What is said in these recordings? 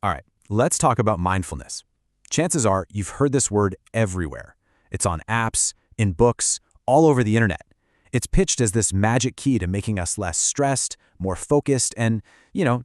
All right, let's talk about mindfulness. Chances are you've heard this word everywhere. It's on apps, in books, all over the internet. It's pitched as this magic key to making us less stressed, more focused, and,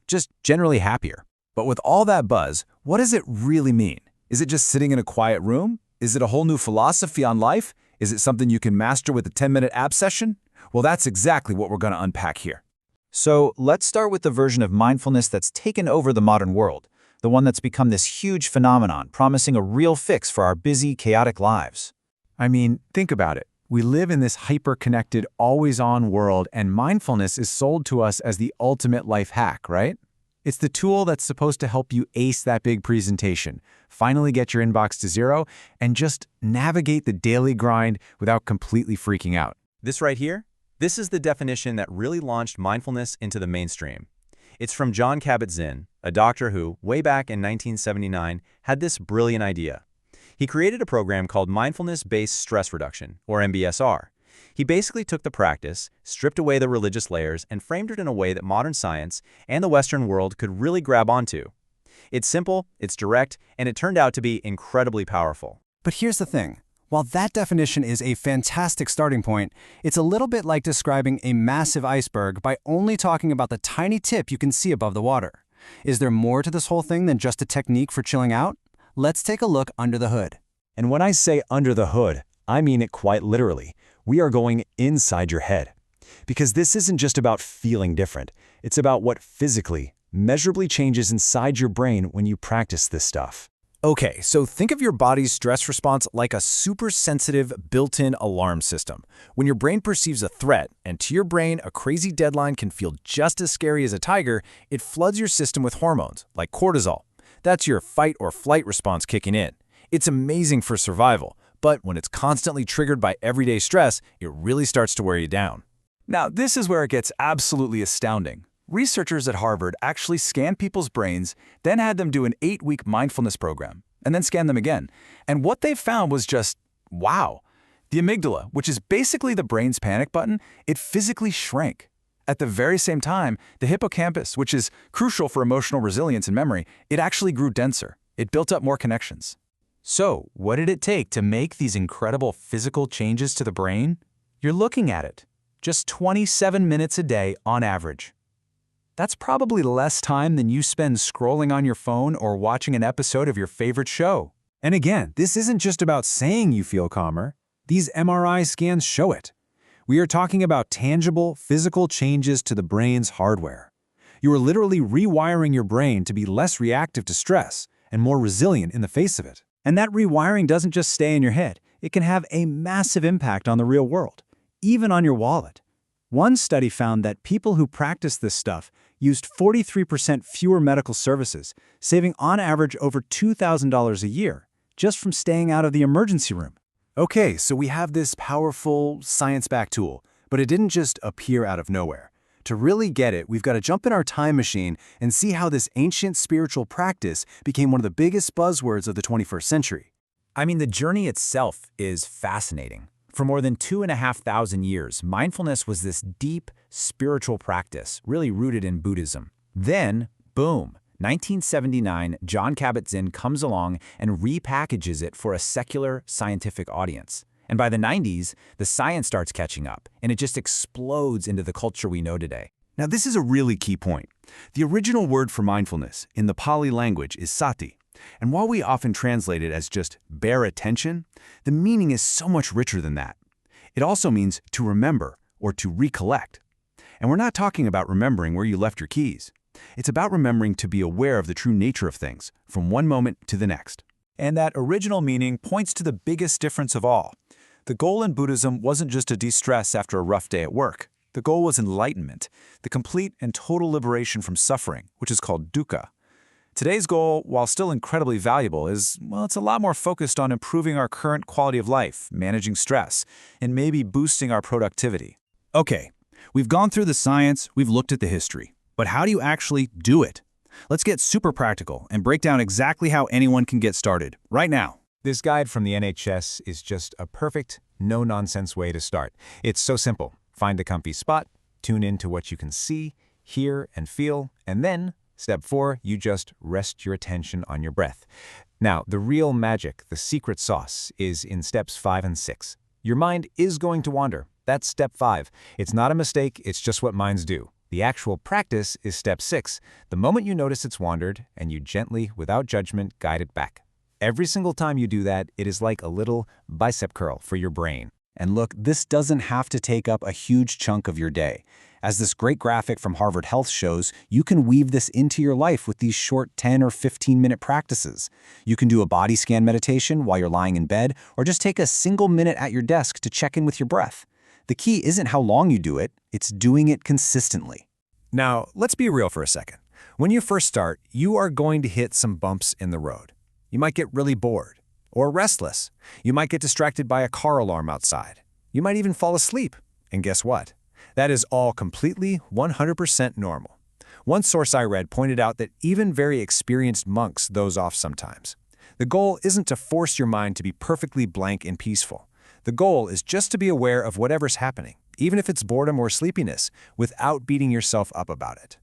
just generally happier. But with all that buzz, what does it really mean? Is it just sitting in a quiet room? Is it a whole new philosophy on life? Is it something you can master with a 10-minute app session? Well, that's exactly what we're going to unpack here. So let's start with the version of mindfulness that's taken over the modern world, the one that's become this huge phenomenon, promising a real fix for our busy, chaotic lives. I mean, think about it. We live in this hyper-connected, always-on world, and mindfulness is sold to us as the ultimate life hack, right? It's the tool that's supposed to help you ace that big presentation, finally get your inbox to zero, and just navigate the daily grind without completely freaking out. This right here? This is the definition that really launched mindfulness into the mainstream. It's from Jon Kabat-Zinn, a doctor who, way back in 1979, had this brilliant idea. He created a program called Mindfulness-Based Stress Reduction, or MBSR. He basically took the practice, stripped away the religious layers, and framed it in a way that modern science and the Western world could really grab onto. It's simple, it's direct, and it turned out to be incredibly powerful. But here's the thing. While that definition is a fantastic starting point, it's a little bit like describing a massive iceberg by only talking about the tiny tip you can see above the water. Is there more to this whole thing than just a technique for chilling out? Let's take a look under the hood. And when I say under the hood, I mean it quite literally. We are going inside your head. Because this isn't just about feeling different. It's about what physically, measurably changes inside your brain when you practice this stuff. Okay, so think of your body's stress response like a super sensitive built-in alarm system. When your brain perceives a threat, and to your brain a crazy deadline can feel just as scary as a tiger, it floods your system with hormones, like cortisol. That's your fight or flight response kicking in. It's amazing for survival, but when it's constantly triggered by everyday stress, it really starts to wear you down. Now, this is where it gets absolutely astounding. Researchers at Harvard actually scanned people's brains, then had them do an 8-week mindfulness program, and then scanned them again. And what they found was just, wow. The amygdala, which is basically the brain's panic button, it physically shrank. At the very same time, the hippocampus, which is crucial for emotional resilience and memory, it actually grew denser. It built up more connections. So, what did it take to make these incredible physical changes to the brain? You're looking at it. Just 27 minutes a day on average. That's probably less time than you spend scrolling on your phone or watching an episode of your favorite show. And again, this isn't just about saying you feel calmer. These MRI scans show it. We are talking about tangible, physical changes to the brain's hardware. You are literally rewiring your brain to be less reactive to stress and more resilient in the face of it. And that rewiring doesn't just stay in your head. It can have a massive impact on the real world, even on your wallet. One study found that people who practiced this stuff used 43% fewer medical services, saving on average over $2,000 a year, just from staying out of the emergency room. Okay, so we have this powerful, science-backed tool, but it didn't just appear out of nowhere. To really get it, we've got to jump in our time machine and see how this ancient spiritual practice became one of the biggest buzzwords of the 21st century. I mean, the journey itself is fascinating. For more than 2,500 years, mindfulness was this deep, spiritual practice, really rooted in Buddhism. Then, boom, 1979, Jon Kabat-Zinn comes along and repackages it for a secular, scientific audience. And by the 90s, the science starts catching up, and it just explodes into the culture we know today. Now, this is a really key point. The original word for mindfulness in the Pali language is sati. And while we often translate it as just bare attention, the meaning is so much richer than that. It also means to remember or to recollect. And we're not talking about remembering where you left your keys. It's about remembering to be aware of the true nature of things from one moment to the next. And that original meaning points to the biggest difference of all. The goal in Buddhism wasn't just to de-stress after a rough day at work. The goal was enlightenment, the complete and total liberation from suffering, which is called dukkha. Today's goal, while still incredibly valuable, is, well, it's a lot more focused on improving our current quality of life, managing stress, and maybe boosting our productivity. Okay, we've gone through the science, we've looked at the history. But how do you actually do it? Let's get super practical and break down exactly how anyone can get started, right now. This guide from the NHS is just a perfect, no-nonsense way to start. It's so simple. Find a comfy spot, tune in to what you can see, hear, and feel, and then Step 4, you just rest your attention on your breath. Now, the real magic, the secret sauce, is in steps 5 and 6. Your mind is going to wander. That's step 5. It's not a mistake, it's just what minds do. The actual practice is step 6. The moment you notice it's wandered, and you gently, without judgment, guide it back. Every single time you do that, it is like a little bicep curl for your brain. And look, this doesn't have to take up a huge chunk of your day. As this great graphic from Harvard Health shows, you can weave this into your life with these short 10 or 15-minute practices. You can do a body scan meditation while you're lying in bed, or just take a single minute at your desk to check in with your breath. The key isn't how long you do it, it's doing it consistently. Now, let's be real for a second. When you first start, you are going to hit some bumps in the road. You might get really bored or restless. You might get distracted by a car alarm outside. You might even fall asleep. And guess what? That is all completely 100% normal. One source I read pointed out that even very experienced monks doze off sometimes. The goal isn't to force your mind to be perfectly blank and peaceful. The goal is just to be aware of whatever's happening, even if it's boredom or sleepiness, without beating yourself up about it.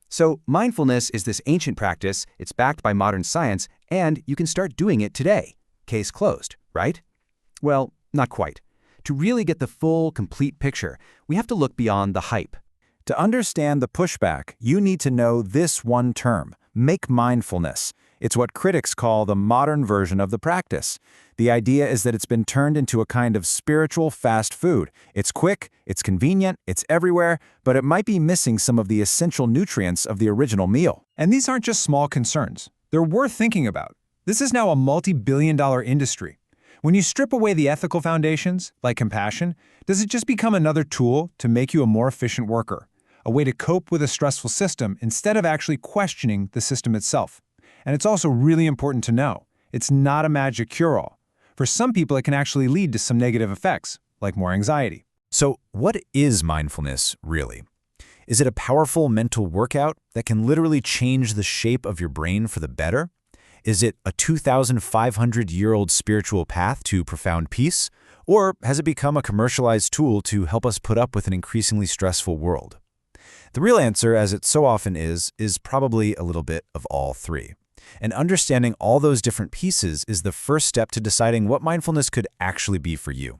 So mindfulness is this ancient practice, it's backed by modern science, and you can start doing it today. Case closed, right? Well, not quite. To really get the full, complete picture, we have to look beyond the hype. To understand the pushback, you need to know this one term, make mindfulness. It's what critics call the modern version of the practice. The idea is that it's been turned into a kind of spiritual fast food. It's quick, it's convenient, it's everywhere, but it might be missing some of the essential nutrients of the original meal. And these aren't just small concerns. They're worth thinking about. This is now a multi-billion-dollar industry. When you strip away the ethical foundations, like compassion, does it just become another tool to make you a more efficient worker? A way to cope with a stressful system instead of actually questioning the system itself? And it's also really important to know, it's not a magic cure-all. For some people, it can actually lead to some negative effects, like more anxiety. So what is mindfulness, really? Is it a powerful mental workout that can literally change the shape of your brain for the better? Is it a 2,500-year-old spiritual path to profound peace? Or has it become a commercialized tool to help us put up with an increasingly stressful world? The real answer, as it so often is probably a little bit of all three. And understanding all those different pieces is the first step to deciding what mindfulness could actually be for you.